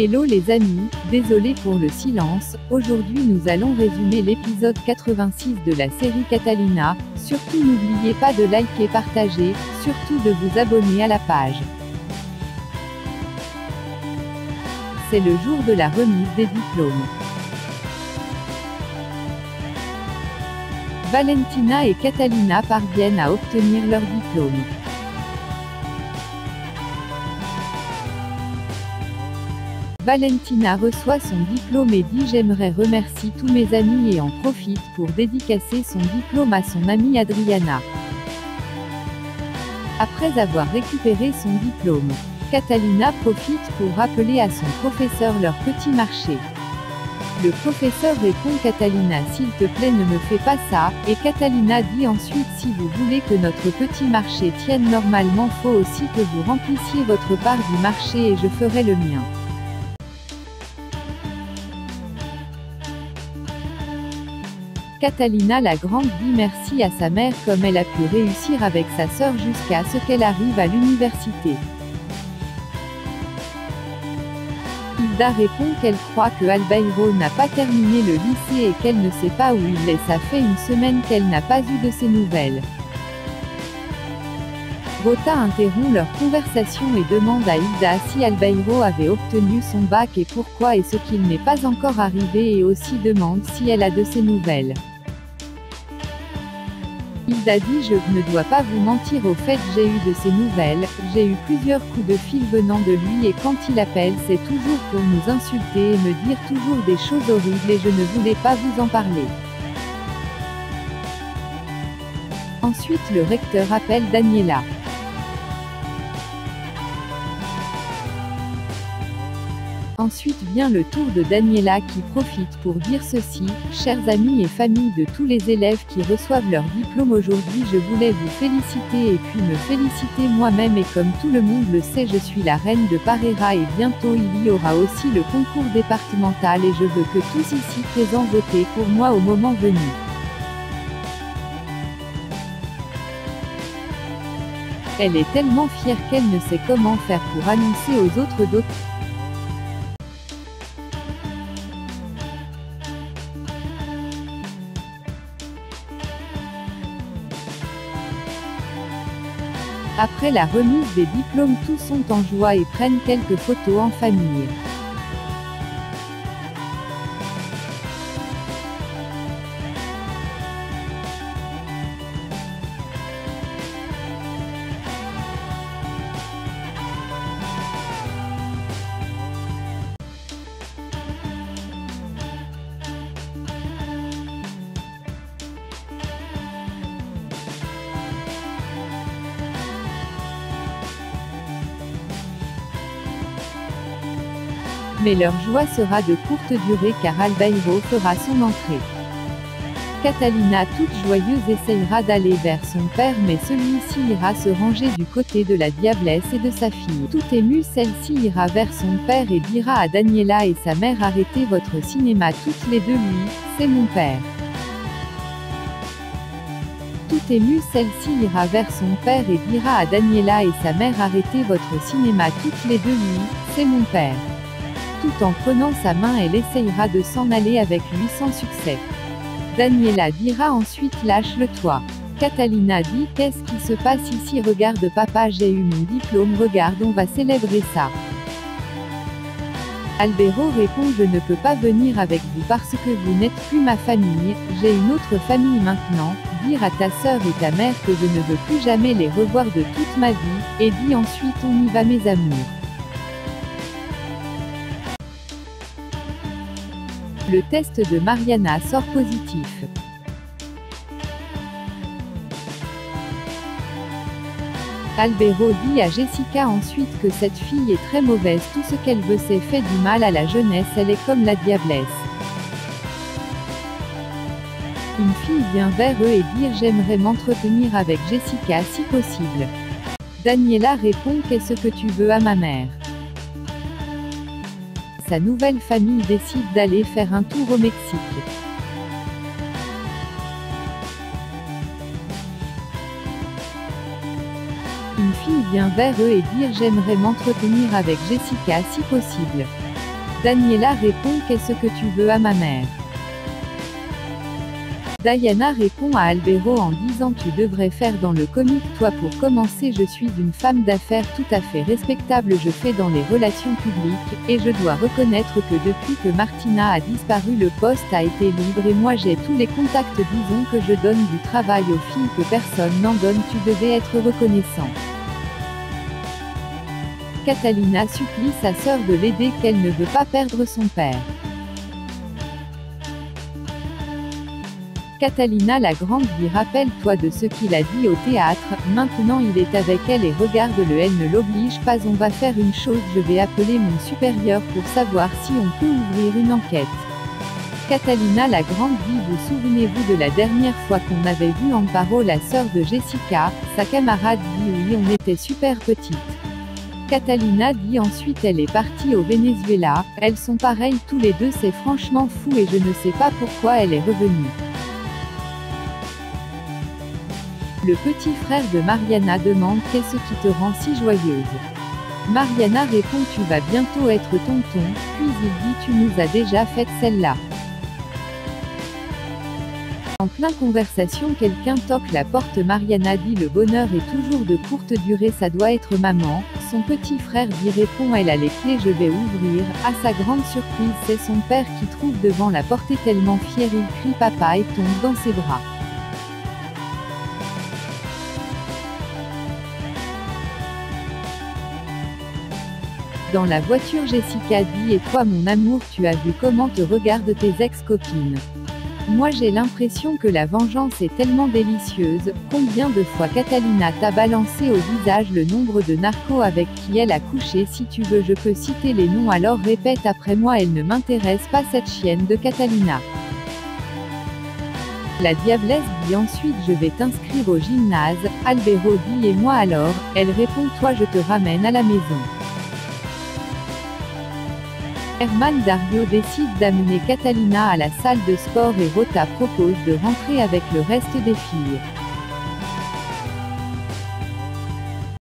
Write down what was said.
Hello les amis, désolé pour le silence, aujourd'hui nous allons résumer l'épisode 86 de la série Catalina, surtout n'oubliez pas de liker et partager, surtout de vous abonner à la page. C'est le jour de la remise des diplômes. Valentina et Catalina parviennent à obtenir leur diplôme. Valentina reçoit son diplôme et dit « J'aimerais remercier tous mes amis et en profite pour dédicacer son diplôme à son amie Adriana ». Après avoir récupéré son diplôme, Catalina profite pour rappeler à son professeur leur petit marché. Le professeur répond « Catalina, s'il te plaît ne me fais pas ça », et Catalina dit ensuite « Si vous voulez que notre petit marché tienne normalement, faut aussi que vous remplissiez votre part du marché et je ferai le mien ». Catalina la grande dit merci à sa mère comme elle a pu réussir avec sa sœur jusqu'à ce qu'elle arrive à l'université. Hilda répond qu'elle croit que Albeiro n'a pas terminé le lycée et qu'elle ne sait pas où il est. Ça fait une semaine qu'elle n'a pas eu de ses nouvelles. Rota interrompt leur conversation et demande à Hilda si Albeiro avait obtenu son bac et pourquoi et ce qu'il n'est pas encore arrivé et aussi demande si elle a de ses nouvelles. Hilda dit « Je ne dois pas vous mentir, au fait j'ai eu de ses nouvelles, j'ai eu plusieurs coups de fil venant de lui et quand il appelle c'est toujours pour nous insulter et me dire toujours des choses horribles et je ne voulais pas vous en parler ». Ensuite le recteur appelle Daniela. Ensuite vient le tour de Daniela qui profite pour dire ceci « Chers amis et familles de tous les élèves qui reçoivent leur diplôme aujourd'hui, je voulais vous féliciter et puis me féliciter moi-même et comme tout le monde le sait je suis la reine de Parera et bientôt il y aura aussi le concours départemental et je veux que tous ici présents votent pour moi au moment venu. » Elle est tellement fière qu'elle ne sait comment faire pour annoncer aux autres d'autres. Après la remise des diplômes, tous sont en joie et prennent quelques photos en famille. Mais leur joie sera de courte durée car Albeiro fera son entrée. Catalina toute joyeuse essayera d'aller vers son père mais celui-ci ira se ranger du côté de la diablesse et de sa fille. Tout émue celle-ci ira vers son père et dira à Daniela et sa mère « Arrêtez votre cinéma toutes les deux lui, c'est mon père ». Tout émue celle-ci ira vers son père et dira à Daniela et sa mère « Arrêtez votre cinéma toutes les deux lui, c'est mon père ». Tout en prenant sa main elle essayera de s'en aller avec lui sans succès. Daniela dira ensuite « Lâche-le toi ». Catalina dit « Qu'est-ce qui se passe ici? Regarde papa, j'ai eu mon diplôme, regarde on va célébrer ça ». Albeiro répond « Je ne peux pas venir avec vous parce que vous n'êtes plus ma famille, j'ai une autre famille maintenant, dire à ta sœur et ta mère que je ne veux plus jamais les revoir de toute ma vie, et dit ensuite on y va mes amours. Le test de Mariana sort positif. Albeiro dit à Jessica ensuite que cette fille est très mauvaise, tout ce qu'elle veut c'est fait du mal à la jeunesse, elle est comme la diablesse. Une fille vient vers eux et dit « J'aimerais m'entretenir avec Jessica si possible ». Daniela répond « Qu'est-ce que tu veux à ma mère ?» Sa nouvelle famille décide d'aller faire un tour au Mexique. Une fille vient vers eux et dire « J'aimerais m'entretenir avec Jessica si possible ». Daniela répond qu'est-ce que tu veux à ma mère. Diana répond à Albero en disant tu devrais faire dans le comique toi pour commencer je suis une femme d'affaires tout à fait respectable je fais dans les relations publiques, et je dois reconnaître que depuis que Martina a disparu le poste a été libre et moi j'ai tous les contacts disons que je donne du travail aux filles que personne n'en donne tu devais être reconnaissant. Catalina supplie sa sœur de l'aider qu'elle ne veut pas perdre son père. Catalina la grande lui rappelle-toi de ce qu'il a dit au théâtre, maintenant il est avec elle et regarde-le elle ne l'oblige pas on va faire une chose je vais appeler mon supérieur pour savoir si on peut ouvrir une enquête. Catalina la grande dit vous souvenez-vous de la dernière fois qu'on avait vu Amparo la sœur de Jessica, sa camarade dit oui on était super petites. Catalina dit ensuite elle est partie au Venezuela, elles sont pareilles tous les deux c'est franchement fou et je ne sais pas pourquoi elle est revenue. Le petit frère de Mariana demande qu'est-ce qui te rend si joyeuse. Mariana répond tu vas bientôt être tonton, puis il dit tu nous as déjà fait celle-là. En plein conversation quelqu'un toque la porte Mariana dit le bonheur est toujours de courte durée ça doit être maman, son petit frère dit répond elle a les clés je vais ouvrir, à sa grande surprise c'est son père qui trouve devant la porte tellement fier il crie papa et tombe dans ses bras. Dans la voiture Jessica dit et toi mon amour tu as vu comment te regardent tes ex-copines. Moi j'ai l'impression que la vengeance est tellement délicieuse, combien de fois Catalina t'a balancé au visage le nombre de narcos avec qui elle a couché si tu veux je peux citer les noms alors répète après moi elle ne m'intéresse pas cette chienne de Catalina. La diablesse dit ensuite je vais t'inscrire au gymnase, Albero dit et moi alors, elle répond toi je te ramène à la maison. Herman Dario décide d'amener Catalina à la salle de sport et Rota propose de rentrer avec le reste des filles.